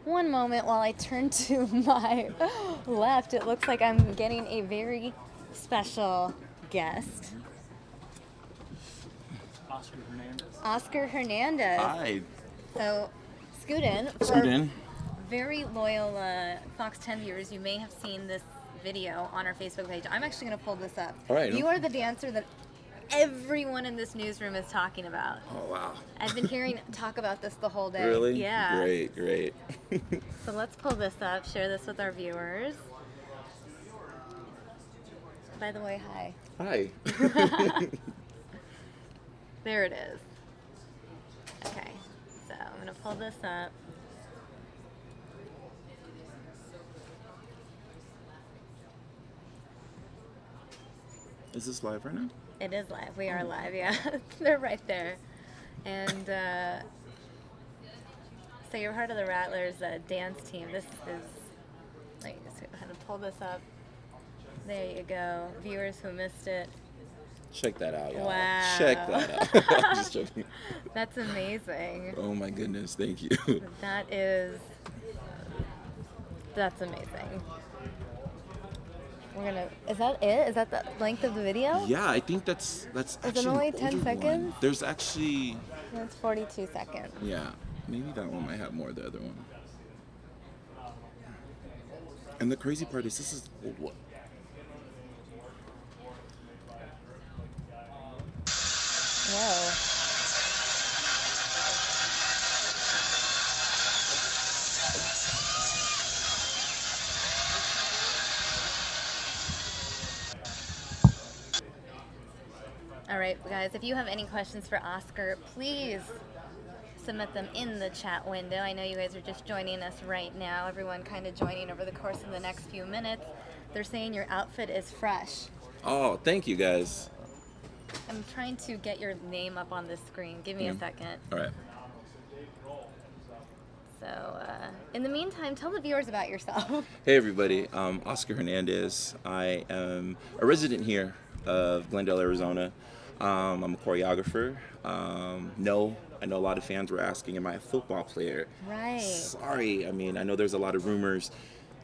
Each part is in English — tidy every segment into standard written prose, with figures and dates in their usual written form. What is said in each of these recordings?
One moment while I turn to my left, it looks like I'm getting a very special guest. Oscar Hernandez. Oscar Hernandez. Hi. So, Scootin, Scootin. Very loyal FOX10 viewers, you may have seen this video on our Facebook page. I'm actually going to pull this up. All right. You are the dancer that everyone in this newsroom is talking about. Oh, wow. I've been hearing talk about this the whole day. Really? Yeah. Great. So let's pull this up, share this with our viewers. By the way, hi. Hi. There it is. Okay, so I'm going to pull this up. Is this live right now? It is live. We are live, yeah. They're right there. And so you're part of the Rattlers dance team. This is, let me just go ahead and pull this up. There you go. Viewers who missed it. Check that out, y'all. Wow. Check that out. I'm just joking. That's amazing. Oh my goodness, thank you. That's amazing. Is that it? Is that the length of the video? Yeah, I think that's actually it only an 10 older seconds? one. There's actually, That's 42 seconds. yeah, maybe that one might have more of the other one. And the crazy part is this is the old one. Whoa. All right, guys, if you have any questions for Oscar, please submit them in the chat window. I know you guys are just joining us right now. Everyone kind of joining over the course of the next few minutes. They're saying your outfit is fresh. Oh, thank you guys. I'm trying to get your name up on the screen. Give me a second. All right. So, in the meantime, tell the viewers about yourself. Hey everybody, Oscar Hernandez. I am a resident here of Glendale, Arizona. I'm a choreographer. I know a lot of fans were asking, am I a football player? Right. Sorry, I mean, I know there's a lot of rumors.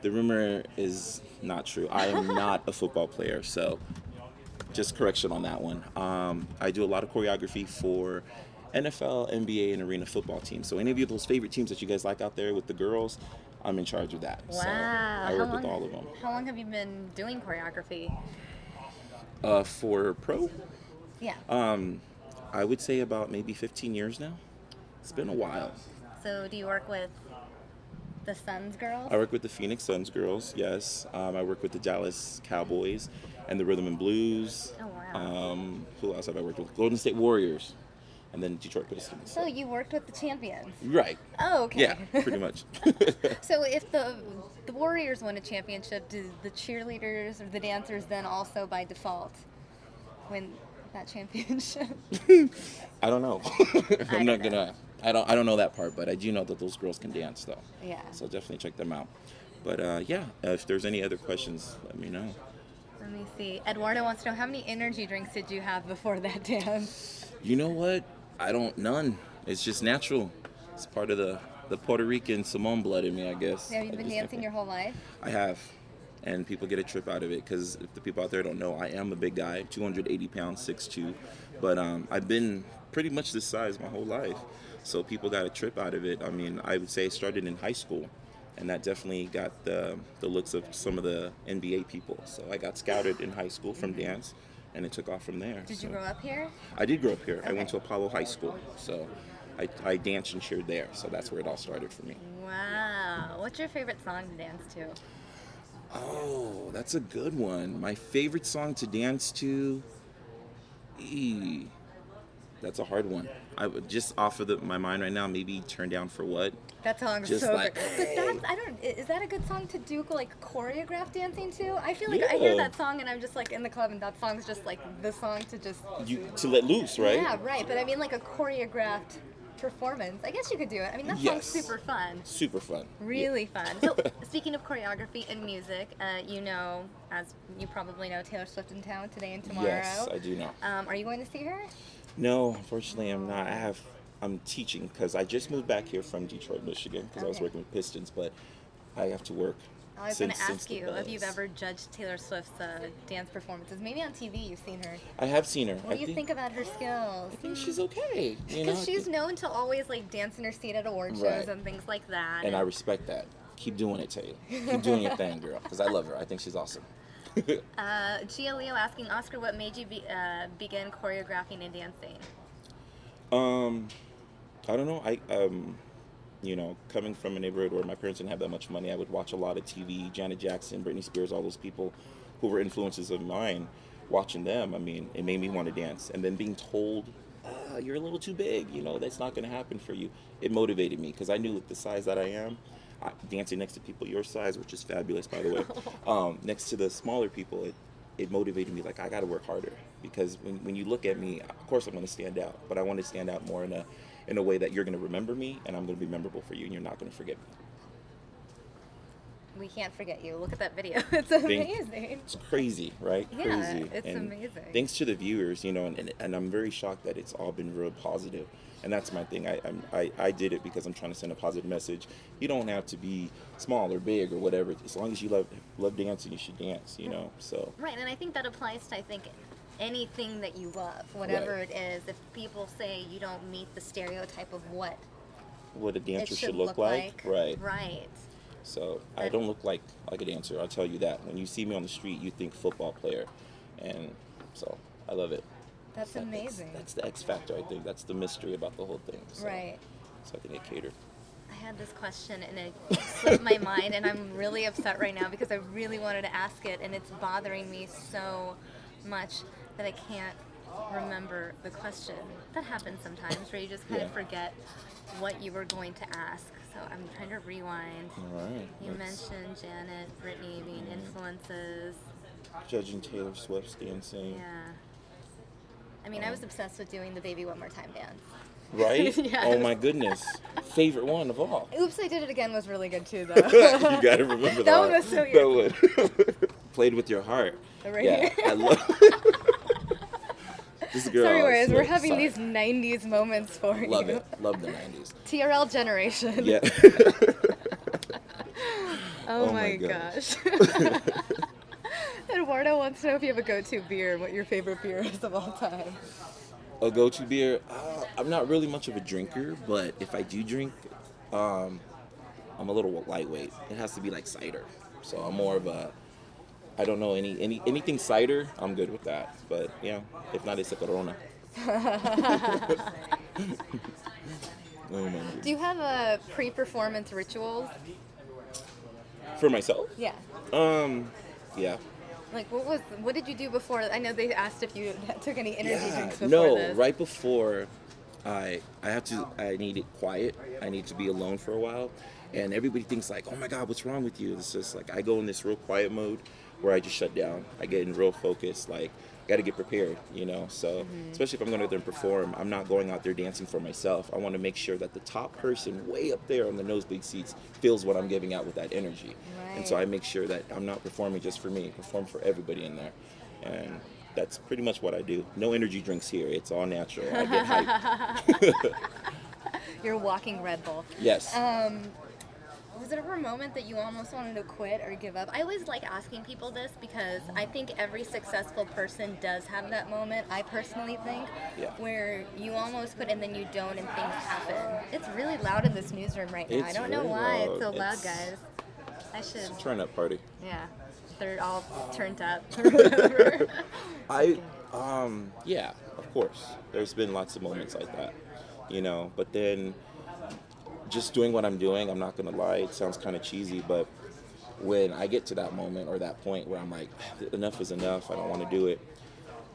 The rumor is not true. I am not a football player, so just correction on that one. I do a lot of choreography for NFL, NBA, and arena football teams. So any of you those favorite teams that you guys like out there with the girls, I'm in charge of that. Wow. So I work with all of them. How long have you been doing choreography? For pro, Yeah. I would say about maybe 15 years now. It's been a while. So do you work with the Suns girls? I work with the Phoenix Suns girls, yes. I work with the Dallas Cowboys and the Rhythm and Blues. Oh, wow. Who else have I worked with? Golden State Warriors. And then Detroit Pistons. So you worked with the champions? Right. Oh, okay. Yeah, pretty much. So if the Warriors win a championship, do the cheerleaders or the dancers then also by default win that championship? I don't know. I don't know that part, but I do know that those girls can dance though. Yeah. So definitely check them out. But yeah, if there's any other questions, let me know. Let me see. Eduardo wants to know, how many energy drinks did you have before that dance? You know what? None. It's just natural. It's part of the Puerto Rican Simone blood in me, I guess. Have you been dancing your whole life? I have. And people get a trip out of it because if the people out there don't know, I am a big guy, 280 pounds, 6'2". But I've been pretty much this size my whole life. So people got a trip out of it. I mean, I would say it started in high school. And that definitely got the looks of some of the NBA people. So I got scouted in high school from dance. And it took off from there. Did you grow up here? I did grow up here. Okay. I went to Apollo High School, so I danced and cheered there. So that's where it all started for me. Wow. What's your favorite song to dance to? Oh, that's a good one. My favorite song to dance to? That's a hard one. I would just off of my mind right now, maybe Turn Down for What? That song's Just so like, good. But is that a good song to do like choreographed dancing to? I feel like I Yeah. hear that song and I'm just like in the club and that song's just like the song to just... To let loose, right? Yeah, right. But I mean like a choreographed performance. I guess you could do it. I mean, that Yes. song's super fun. Super fun. Really fun. So, speaking of choreography and music, you know, as you probably know, Taylor Swift in town today and tomorrow. Yes, I do know. Are you going to see her? No, unfortunately, I'm not. I have I'm teaching because I just moved back here from Detroit, Michigan, because I was Okay. working with Pistons, but I have to work. I was going to since ask the you if you've buzz. ever judged Taylor Swift's dance performances. Maybe on TV you've seen her. I have seen her. What do you think about her skills? I think she's okay. You know, Because I she's think- known to always like dance in her seat at award shows Right. and things like that. and I respect that. Keep doing it, Taylor. Keep doing your thing, girl, because I love her. I think she's awesome. Gia Leo asking, Oscar, what made you begin choreographing and dancing? I don't know. You know, coming from a neighborhood where my parents didn't have that much money, I would watch a lot of TV, Janet Jackson, Britney Spears, all those people who were influences of mine. Watching them, I mean, it made me want to dance. And then being told, you're a little too big, you know, that's not going to happen for you. It motivated me because I knew with the size that I am, dancing next to people your size, which is fabulous, by the way, next to the smaller people, it motivated me, like, I got to work harder. Because when you look at me, of course I'm going to stand out, but I want to stand out more in a way that you're going to remember me, and I'm going to be memorable for you, and you're not going to forget me. We can't forget you. Look at that video. It's amazing. It's crazy, right? Yeah, Crazy. it's And amazing. Thanks to the viewers, you know, and I'm very shocked that it's all been real positive. And that's my thing. I did it because I'm trying to send a positive message. You don't have to be small or big or whatever. As long as you love dancing, you should dance, you know. So Right, and I think that applies to, I think, anything that you love, whatever Right. it is. If people say you don't meet the stereotype of what what a it dancer should look like, right? Right. So I don't look like a dancer. I'll tell you that. When you see me on the street, you think football player, and so I love it. That's amazing. That's the X factor. I think that's the mystery about the whole thing. So, Right. So I think I cater. I had this question and it slipped my mind, and I'm really upset right now because I really wanted to ask it, and it's bothering me so much that I can't remember the question. That happens sometimes, where you just kind of Yeah. forget what you were going to ask. So I'm trying to rewind. All right. You let's- mentioned Janet, Britney being influences. Judging Taylor Swift's dancing. Yeah. I mean, I was obsessed with doing the Baby One More Time dance. Right? Yes. Oh my goodness. Favorite one of all. Oops, I Did It Again was really good too, though. You gotta remember That that. one was so That one. Played with your heart. Right Yeah, here. I love this girl. Sorry, Reyes, we're sorry. having these 90s moments for you. Love it. Love the 90s. TRL generation. Yeah. Oh, Oh my my gosh. Eduardo wants to know if you have a go-to beer and what your favorite beer is of all time. A go-to beer. I'm not really much of a drinker, but if I do drink, I'm a little lightweight. It has to be like cider. So I'm more of a, I don't know, anything cider, I'm good with that. But yeah, if not, it's a Corona. Oh my God. Do you have a pre-performance rituals? For myself? Yeah. Yeah. Like, what did you do before? I know they asked if you took any energy drinks before No, this. right before I need it quiet. I need to be alone for a while. And everybody thinks like, oh my God, what's wrong with you? It's just like, I go in this real quiet mode where I just shut down. I get in real focus, like, got to get prepared, you know? So, especially if I'm going out there and perform, I'm not going out there dancing for myself. I want to make sure that the top person way up there on the nosebleed seats feels what I'm giving out with that energy. And so I make sure that I'm not performing just for me, perform for everybody in there. And that's pretty much what I do. No energy drinks here. It's all natural. I get hyped. You're a walking Red Bull. Yes. Was there ever a moment that you almost wanted to quit or give up? I always like asking people this because I think every successful person does have that moment, I personally think, Yeah. where you almost quit and then you don't and things happen. It's really loud in this newsroom right now. I It's don't know very why it's loud. so loud, It's- guys. I should, Turn up party. yeah. They're all turned up. Yeah, of course. There's been lots of moments like that, you know, but then just doing what I'm doing, I'm not gonna lie, it sounds kind of cheesy, but when I get to that moment or that point where I'm like, enough is enough, I don't want to do it,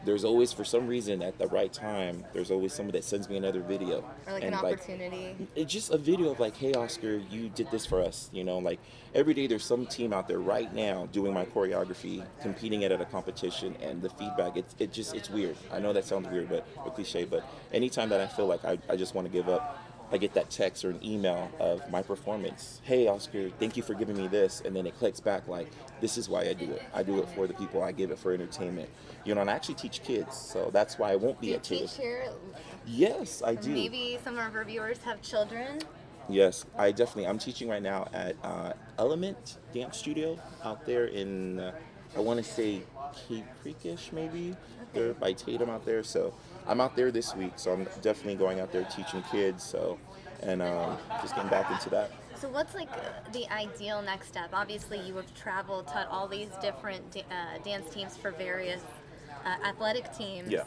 there's always, for some reason, at the right time, there's always somebody that sends me another video. Or like and an opportunity. It's just a video of like, hey Oscar, you did this for us, you know, like every day there's some team out there right now doing my choreography, competing it at a competition, and the feedback, it's weird. I know that sounds weird, but or cliche, but anytime that I feel like I just want to give up, I get that text or an email of my performance. Hey, Oscar, thank you for giving me this. And then it clicks back like, this is why I do it. I do it for the people. I give it for entertainment. You know, and I actually teach kids, so that's why I won't be Do you at Taylor. teach here? Yes, I do. Maybe some of our viewers have children. Yes, I'm teaching right now at Element Dance Studio out there in, I want to say Cape Creekish maybe. They're by Tatum out there. So I'm out there this week. So I'm definitely going out there teaching kids. So, and just getting back into that. So what's like the ideal next step? Obviously you have traveled, taught all these different dance teams for various athletic teams. Yeah.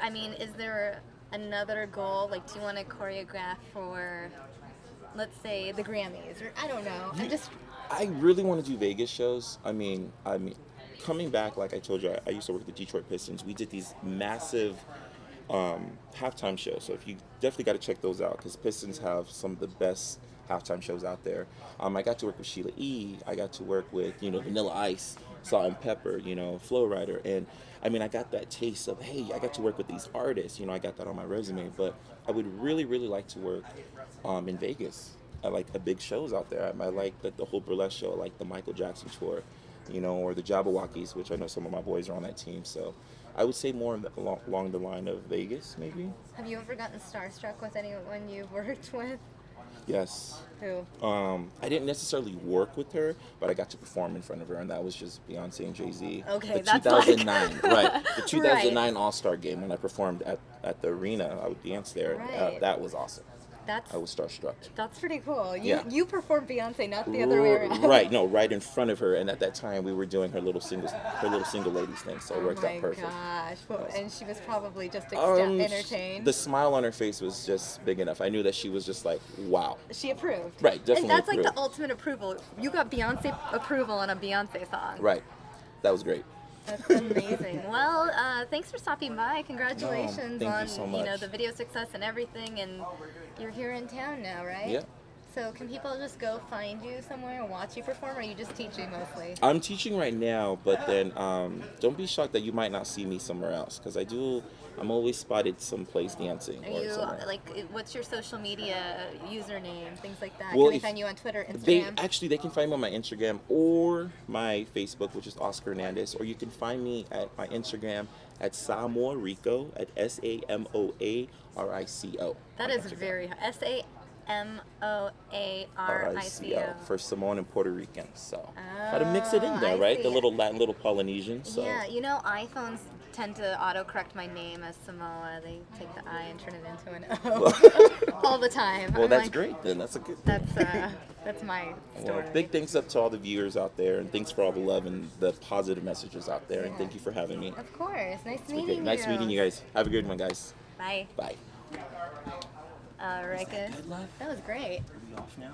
I mean, is there another goal? Like, do you want to choreograph for, let's say, the Grammys? Or I don't know. I really want to do Vegas shows. I mean, coming back, like I told you, I used to work with the Detroit Pistons. We did these massive halftime shows. So if you definitely got to check those out, because Pistons have some of the best halftime shows out there. I got to work with Sheila E. I got to work with, Vanilla Ice, Salt and Pepper, Flow Rider. And I mean, I got that taste of, hey, I got to work with these artists. I got that on my resume. But I would really, really like to work in Vegas. I like the big shows out there. I like the whole burlesque show, like the Michael Jackson tour, or the Jabberwockies, which I know some of my boys are on that team. So I would say more along the line of Vegas, maybe. Have you ever gotten starstruck with anyone you've worked with? Yes. Who? I didn't necessarily work with her, but I got to perform in front of her, and that was just Beyonce and Jay-Z. Okay, the that's 2009, right? The 2009 Right. All-Star game when I performed at the arena. I would dance there. Right. That was awesome. That's I was starstruck. That's pretty cool. Yeah. You performed Beyonce, not the other way around. Right, no, right in front of her, and at that time we were doing her little single ladies thing, so it worked out perfect. Oh my gosh! Well, and she was probably just entertained. The smile on her face was just big enough. I knew that she was just like, wow. She approved. Right, definitely And that's like approved. the ultimate approval. You got Beyonce approval on a Beyonce song. Right, that was great. That's amazing. Well, thanks for stopping by. Congratulations thank on you so much. the video success and everything. And you're here in town now, right? Yeah. So can people just go find you somewhere and watch you perform, or are you just teaching mostly? I'm teaching right now, but then don't be shocked that you might not see me somewhere else, because I'm always spotted someplace dancing. Are or you somewhere. what's your social media username, things like that? Well, Can they find you on Twitter, Instagram? They can find me on my Instagram or my Facebook, which is Oscar Hernandez, or you can find me at my Instagram at Samoarico at SAMOARICO. That is very SAMOARICO. For Samoan and Puerto Rican. So got to mix it in there, I right? see. The little Latin, little Polynesian. So. Yeah, iPhones tend to autocorrect my name as Samoa. They take the I and turn it into an O all the time. Well, I'm that's like, great then. That's a good. That's my story. Well, big thanks up to all the viewers out there, and thanks for all the love and the positive messages out there, and thank you for having me. Of course. Nice Okay, meeting you. nice meeting you guys. Have a good one, guys. Bye. Bye. All right, good. That was great. Are we off now?